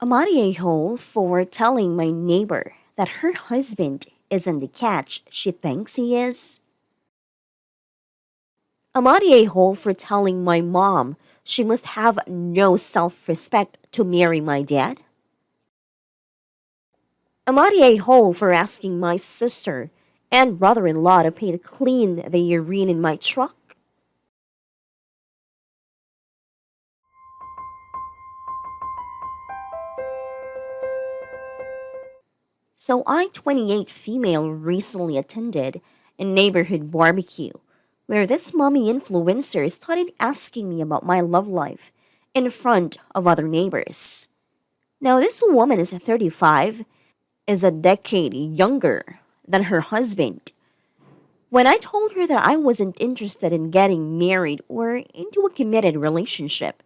Am I a hole for telling my neighbor that her husband isn't the catch she thinks he is? Am I a hole for telling my mom she must have no self respect to marry my dad? Am I a hole for asking my sister and brother in law to pay to clean the urine in my truck? So I 28 female recently attended a neighborhood barbecue where this mommy influencer started asking me about my love life in front of other neighbors. Now this woman is 35, is a decade younger than her husband. When I told her that I wasn't interested in getting married or into a committed relationship,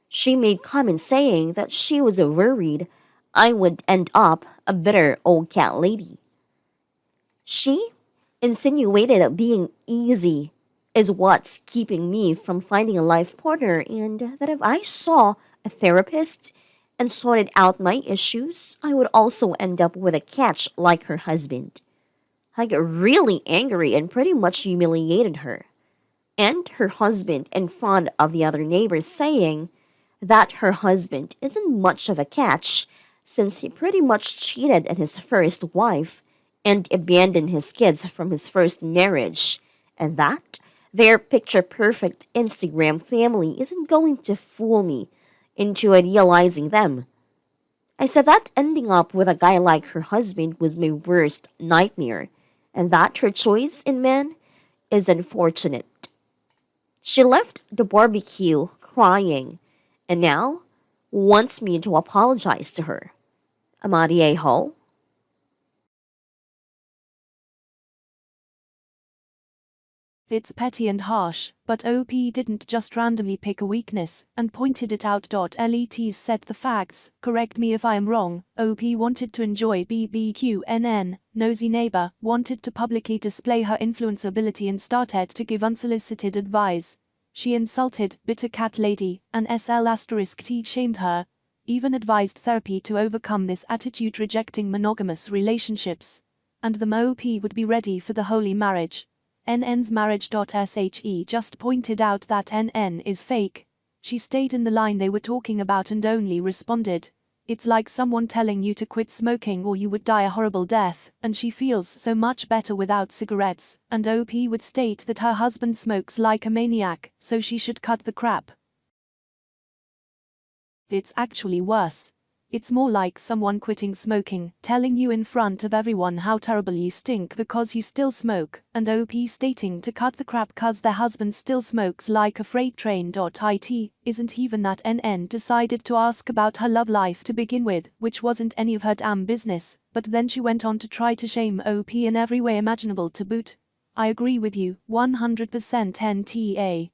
she made comments saying that she was worried I would end up a bitter old cat lady. She insinuated that being easy is what's keeping me from finding a life partner, and that if I saw a therapist and sorted out my issues, I would also end up with a catch like her husband. I got really angry and pretty much humiliated her and her husband in front of the other neighbors, saying that her husband isn't much of a catch since he pretty much cheated on his first wife and abandoned his kids from his first marriage, and that their picture perfect Instagram family isn't going to fool me into idealizing them. I said that ending up with a guy like her husband was my worst nightmare, and that her choice in men is unfortunate. She left the barbecue crying and now wants me to apologize to her. Am I the a-hole? It's petty and harsh, but OP didn't just randomly pick a weakness and pointed it out. Let's set the facts, correct me if I am wrong. OP wanted to enjoy BBQNN, nosy neighbor, wanted to publicly display her influence ability and started to give unsolicited advice. She insulted bitter cat lady, and SL*T shamed her, even advised therapy to overcome this attitude, rejecting monogamous relationships. And the MOP would be ready for the holy marriage. NN's marriage.she just pointed out that NN is fake. She stayed in the line they were talking about and only responded, "It's like someone telling you to quit smoking or you would die a horrible death, and she feels so much better without cigarettes," and OP would state that her husband smokes like a maniac, so she should cut the crap. It's actually worse. It's more like someone quitting smoking, telling you in front of everyone how terrible you stink because you still smoke, and OP stating to cut the crap cause their husband still smokes like a freight train. It isn't even that NN decided to ask about her love life to begin with, which wasn't any of her damn business, but then she went on to try to shame OP in every way imaginable to boot. I agree with you, 100% NTA.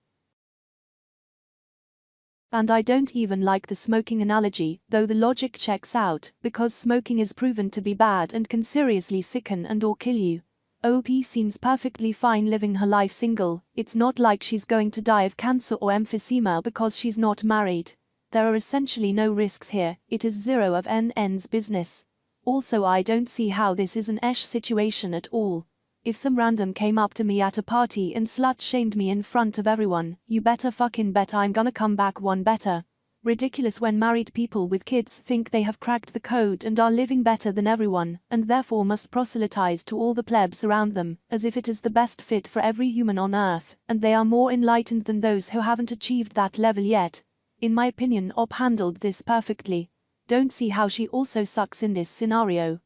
And I don't even like the smoking analogy, though the logic checks out, because smoking is proven to be bad and can seriously sicken and or kill you. OP seems perfectly fine living her life single. It's not like she's going to die of cancer or emphysema because she's not married. There are essentially no risks here, it is zero of NN's business. Also, I don't see how this is an esh situation at all. If some random came up to me at a party and slut-shamed me in front of everyone, you better fucking bet I'm gonna come back one better. Ridiculous when married people with kids think they have cracked the code and are living better than everyone, and therefore must proselytize to all the plebs around them, as if it is the best fit for every human on earth, and they are more enlightened than those who haven't achieved that level yet. In my opinion, OP handled this perfectly. Don't see how she also sucks in this scenario.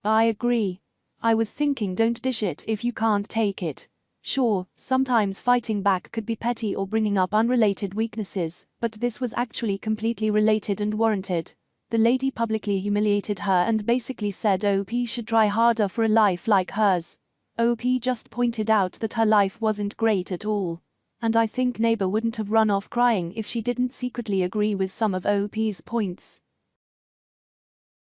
I agree. I was thinking, don't dish it if you can't take it. Sure, sometimes fighting back could be petty or bringing up unrelated weaknesses, but this was actually completely related and warranted. The lady publicly humiliated her and basically said OP should try harder for a life like hers. OP just pointed out that her life wasn't great at all. And I think neighbor wouldn't have run off crying if she didn't secretly agree with some of OP's points.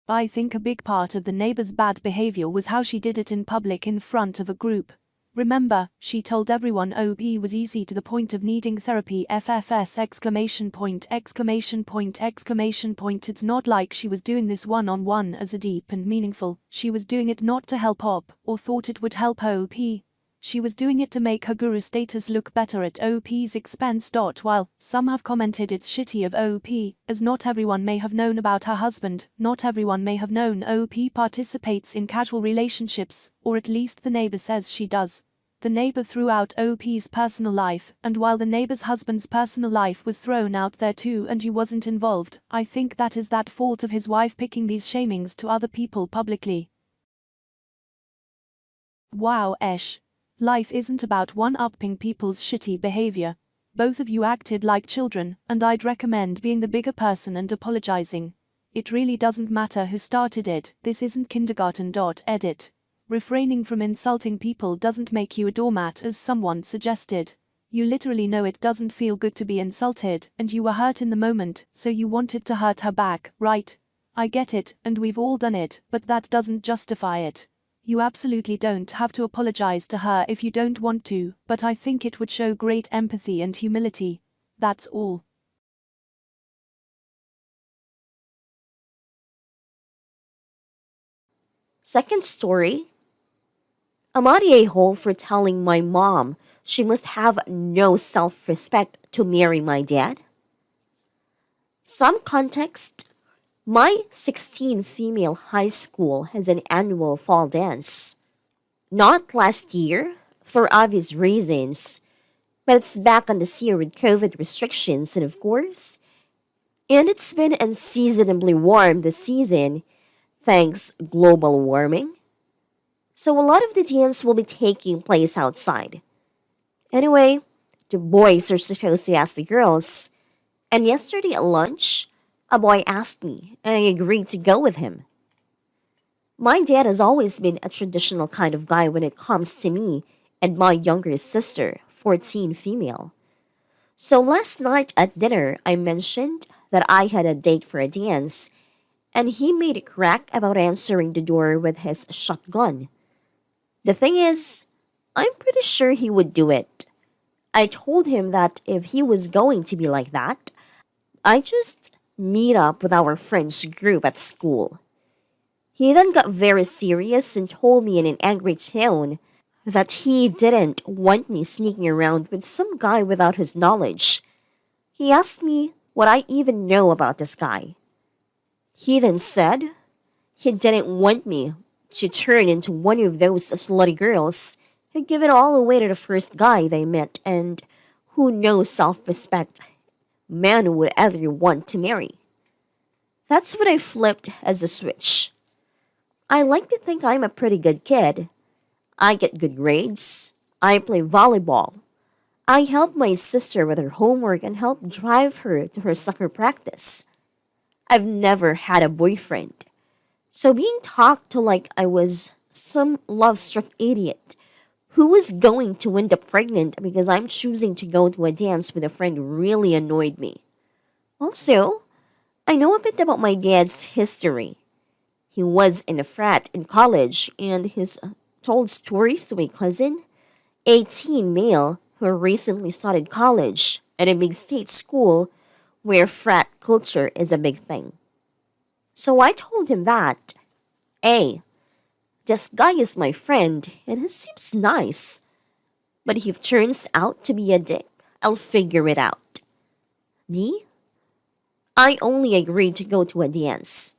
I think a big part of the neighbor's bad behavior was how she did it in public in front of a group. Remember, she told everyone OB was easy to the point of needing therapy FFS exclamation point exclamation point exclamation point. It's not like she was doing this one-on-one as a deep and meaningful. She was doing it not to help OP or thought it would help OP. She was doing it to make her guru status look better at OP's expense. While some have commented it's shitty of OP, as not everyone may have known about her husband, not everyone may have known OP participates in casual relationships, or at least the neighbor says she does. The neighbor threw out OP's personal life, and while the neighbor's husband's personal life was thrown out there too and he wasn't involved, I think that is that fault of his wife picking these shamings to other people publicly. Wow, Esh. Life isn't about one-upping people's shitty behavior. Both of you acted like children, and I'd recommend being the bigger person and apologizing. It really doesn't matter who started it, this isn't kindergarten. Edit. Refraining from insulting people doesn't make you a doormat as someone suggested. You literally know it doesn't feel good to be insulted, and you were hurt in the moment, so you wanted to hurt her back, right? I get it, and we've all done it, but that doesn't justify it. You absolutely don't have to apologize to her if you don't want to, but I think it would show great empathy and humility. That's all. Second story. Am I a hole for telling my mom she must have no self-respect to marry my dad? Some context. My 16 female high school has an annual fall dance. Not last year, for obvious reasons, but it's back on this year with COVID restrictions and of course, and it's been unseasonably warm this season, thanks global warming. So a lot of the dance will be taking place outside. Anyway, the boys are supposed to ask the girls, and yesterday at lunch, a boy asked me, and I agreed to go with him. My dad has always been a traditional kind of guy when it comes to me and my younger sister, 14 female. So last night at dinner, I mentioned that I had a date for a dance, and he made a crack about answering the door with his shotgun. The thing is, I'm pretty sure he would do it. I told him that if he was going to be like that, I just meet up with our friends group at school. He then got very serious and told me in an angry tone that he didn't want me sneaking around with some guy without his knowledge. He asked me what I even know about this guy. He then said he didn't want me to turn into one of those slutty girls who give it all away to the first guy they met and who no self-respect man would ever want to marry. That's when I flipped as a switch. I like to think I'm a pretty good kid. I get good grades. I play volleyball. I help my sister with her homework and help drive her to her soccer practice. I've never had a boyfriend. So being talked to like I was some love-struck idiot who was going to end up pregnant because I'm choosing to go to a dance with a friend really annoyed me. Also, I know a bit about my dad's history. He was in a frat in college and he's told stories to a cousin, a teen male who recently started college at a big state school where frat culture is a big thing. So I told him that, A, this guy is my friend and he seems nice, but if he turns out to be a dick, I'll figure it out. B, I only agreed to go to a dance.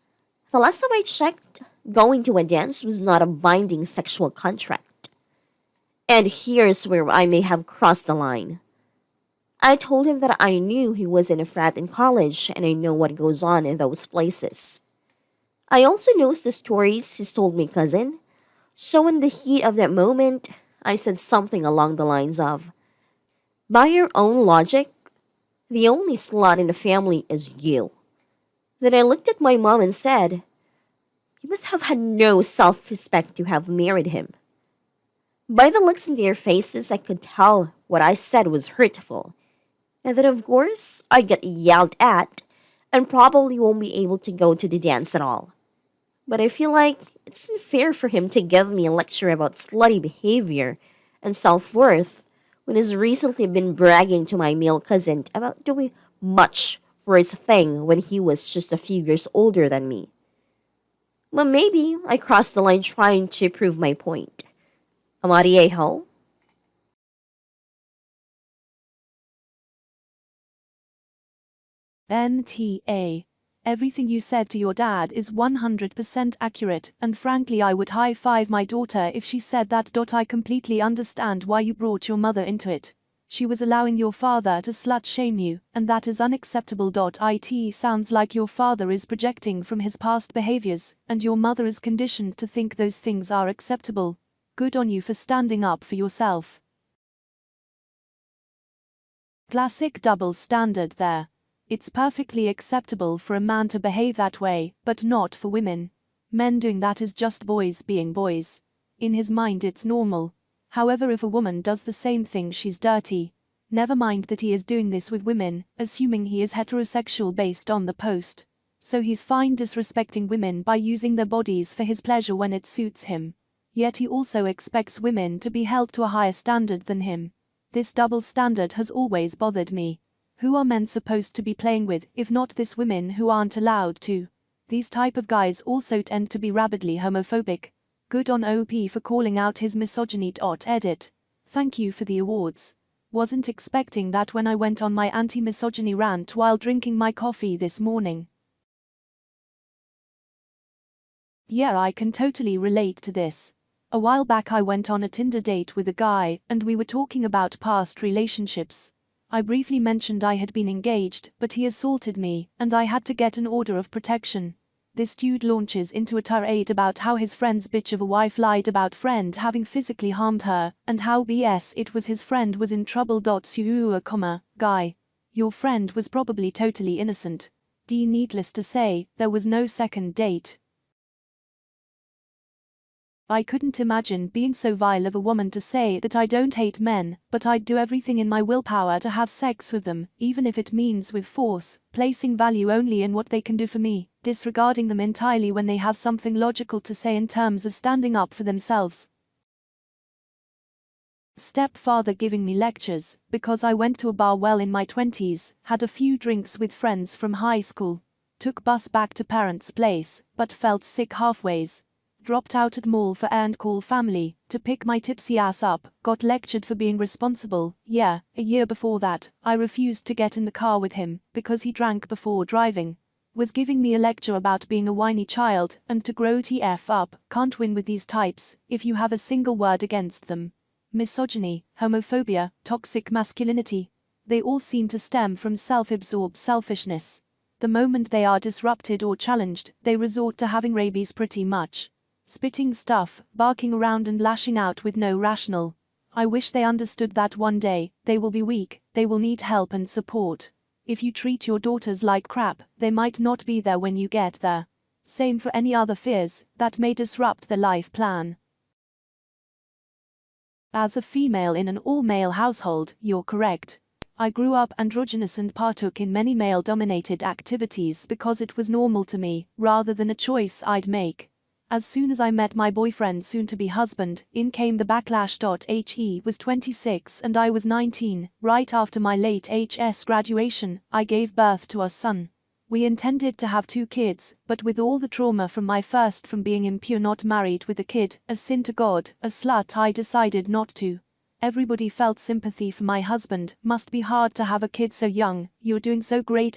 The last time I checked, going to a dance was not a binding sexual contract. And here's where I may have crossed the line. I told him that I knew he was in a frat in college and I know what goes on in those places. I also know the stories he's told my cousin, so in the heat of that moment, I said something along the lines of, by your own logic, the only slut in the family is you. Then I looked at my mom and said, you must have had no self-respect to have married him. By the looks in their faces, I could tell what I said was hurtful. And then, of course, I get yelled at and probably won't be able to go to the dance at all. But I feel like it's unfair for him to give me a lecture about slutty behavior and self-worth when he's recently been bragging to my male cousin about doing much for his thing when he was just a few years older than me. But maybe I crossed the line trying to prove my point. Amariejo? NTA. Everything you said to your dad is 100% accurate, and frankly, I would high five my daughter if she said that. I completely understand why you brought your mother into it. She was allowing your father to slut shame you, and that is unacceptable. It sounds like your father is projecting from his past behaviors, and your mother is conditioned to think those things are acceptable. Good on you for standing up for yourself. Classic double standard there. It's perfectly acceptable for a man to behave that way, but not for women. Men doing that is just boys being boys. In his mind it's normal. However, if a woman does the same thing, she's dirty. Never mind that he is doing this with women, assuming he is heterosexual based on the post. So he's fine disrespecting women by using their bodies for his pleasure when it suits him. Yet he also expects women to be held to a higher standard than him. This double standard has always bothered me. Who are men supposed to be playing with, if not this women who aren't allowed to? These type of guys also tend to be rabidly homophobic. Good on OP for calling out his misogyny. Edit. Thank you for the awards. Wasn't expecting that when I went on my anti-misogyny rant while drinking my coffee this morning. Yeah, I can totally relate to this. A while back I went on a Tinder date with a guy, and we were talking about past relationships. I briefly mentioned I had been engaged, but he assaulted me, and I had to get an order of protection. This dude launches into a tirade about how his friend's bitch of a wife lied about friend having physically harmed her, and how BS it was his friend was in trouble. Guy. Your friend was probably totally innocent. Needless to say, there was no second date. I couldn't imagine being so vile of a woman to say that I don't hate men, but I'd do everything in my willpower to have sex with them, even if it means with force, placing value only in what they can do for me, disregarding them entirely when they have something logical to say in terms of standing up for themselves. Stepfather giving me lectures, because I went to a bar well in my 20s, had a few drinks with friends from high school, took bus back to parents' place, but felt sick halfways. Dropped out at mall for and call family, to pick my tipsy ass up, got lectured for being responsible. Yeah, a year before that, I refused to get in the car with him, because he drank before driving. Was giving me a lecture about being a whiny child, and to grow TF up, can't win with these types, if you have a single word against them. Misogyny, homophobia, toxic masculinity. They all seem to stem from self-absorbed selfishness. The moment they are disrupted or challenged, they resort to having rabies pretty much. Spitting stuff, barking around and lashing out with no rational. I wish they understood that one day, they will be weak, they will need help and support. If you treat your daughters like crap, they might not be there when you get there. Same for any other fears that may disrupt their life plan. As a female in an all-male household, you're correct. I grew up androgynous and partook in many male-dominated activities because it was normal to me, rather than a choice I'd make. As soon as I met my boyfriend, soon-to-be husband, in came the backlash. He was 26 and I was 19. Right after my late HS graduation, I gave birth to our son. We intended to have 2 kids, but with all the trauma from my first from being impure, not married with a kid, a sin to God, a slut, I decided not to. Everybody felt sympathy for my husband. Must be hard to have a kid so young. You're doing so great! !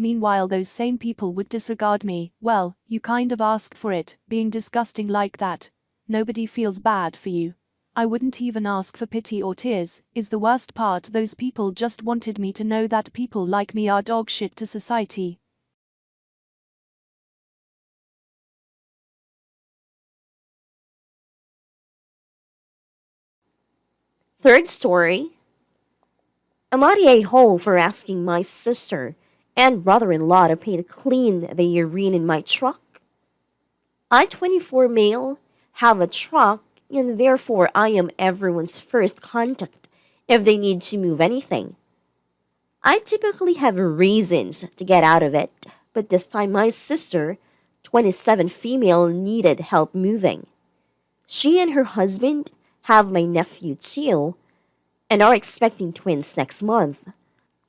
Meanwhile those same people would disregard me. Well, you kind of asked for it, being disgusting like that. Nobody feels bad for you. I wouldn't even ask for pity or tears, is the worst part. Those people just wanted me to know that people like me are dog shit to society. Third story. Amariejo for asking my sister and brother-in-law to pay to clean the urine in my truck. I, 24 male, have a truck, and therefore I am everyone's first contact if they need to move anything. I typically have reasons to get out of it, but this time my sister, 27 female, needed help moving. She and her husband have my nephew too, and are expecting twins next month.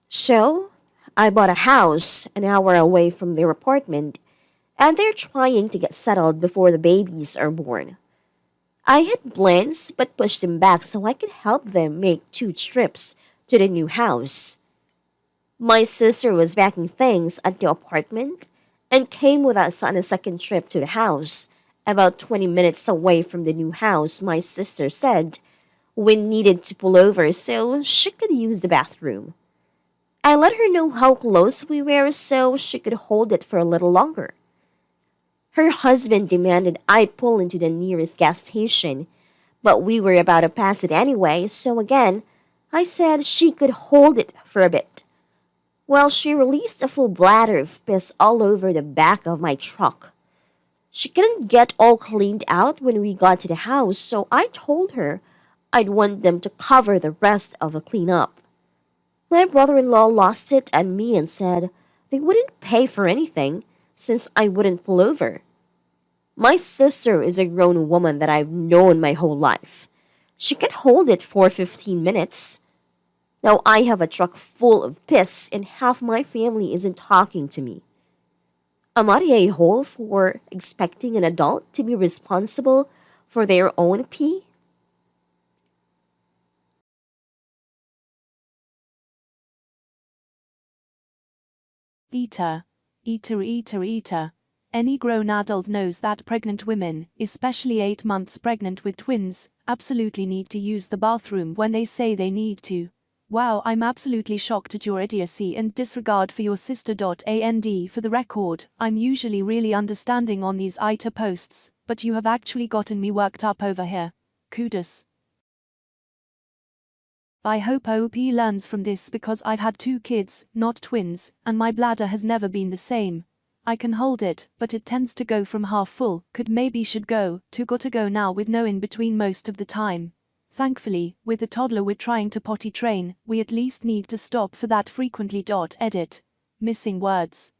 So, I bought a house an hour away from their apartment, and they're trying to get settled before the babies are born. I had plans but pushed them back so I could help them make 2 trips to the new house. My sister was packing things at the apartment and came with us on a second trip to the house, about 20 minutes away from the new house. My sister said we needed to pull over so she could use the bathroom. I let her know how close we were so she could hold it for a little longer. Her husband demanded I pull into the nearest gas station, but we were about to pass it anyway, so again, I said she could hold it for a bit. Well, she released a full bladder of piss all over the back of my truck. She couldn't get all cleaned out when we got to the house, so I told her I'd want them to cover the rest of the cleanup. My brother-in-law lost it on me and said they wouldn't pay for anything since I wouldn't pull over. My sister is a grown woman that I've known my whole life. She can hold it for 15 minutes. Now I have a truck full of piss and half my family isn't talking to me. Am I a hole for expecting an adult to be responsible for their own pee? AITA. AITA. Any grown adult knows that pregnant women, especially 8 months pregnant with twins, absolutely need to use the bathroom when they say they need to. Wow, I'm absolutely shocked at your idiocy and disregard for your sister. And for the record, I'm usually really understanding on these AITA posts, but you have actually gotten me worked up over here. Kudos. I hope OP learns from this because I've had 2 kids, not twins, and my bladder has never been the same. I can hold it, but it tends to go from half full, could maybe should go, to gotta go now with no in between most of the time. Thankfully, with the toddler we're trying to potty train, we at least need to stop for that frequently. Edit. Missing words.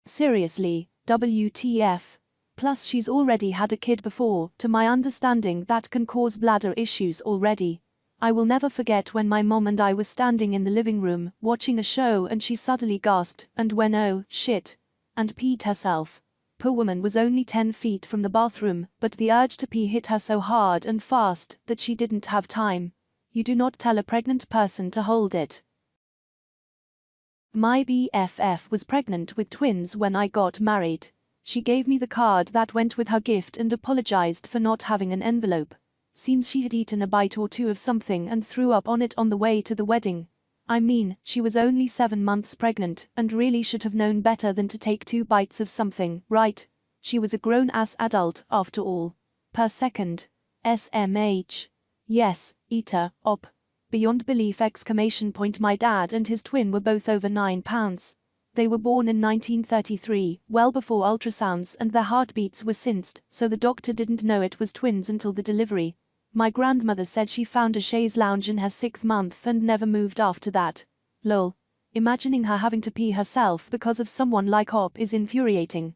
Seriously, WTF. Plus she's already had a kid before, to my understanding that can cause bladder issues already. I will never forget when my mom and I were standing in the living room, watching a show and she suddenly gasped, and went oh, shit, and peed herself. Poor woman was only 10 feet from the bathroom, but the urge to pee hit her so hard and fast that she didn't have time. You do not tell a pregnant person to hold it. My BFF was pregnant with twins when I got married. She gave me the card that went with her gift and apologized for not having an envelope. Seems she had eaten a bite or 2 of something and threw up on it on the way to the wedding. I mean, she was only 7 months pregnant and really should have known better than to take 2 bites of something, right? She was a grown-ass adult, after all. Per second. SMH. Yes, AITA, op. Beyond belief! My dad and his twin were both over 9 pounds. They were born in 1933, well before ultrasounds, and their heartbeats were synced, so the doctor didn't know it was twins until the delivery. My grandmother said she found a chaise lounge in her 6th month and never moved after that. Lol. Imagining her having to pee herself because of someone like Op is infuriating.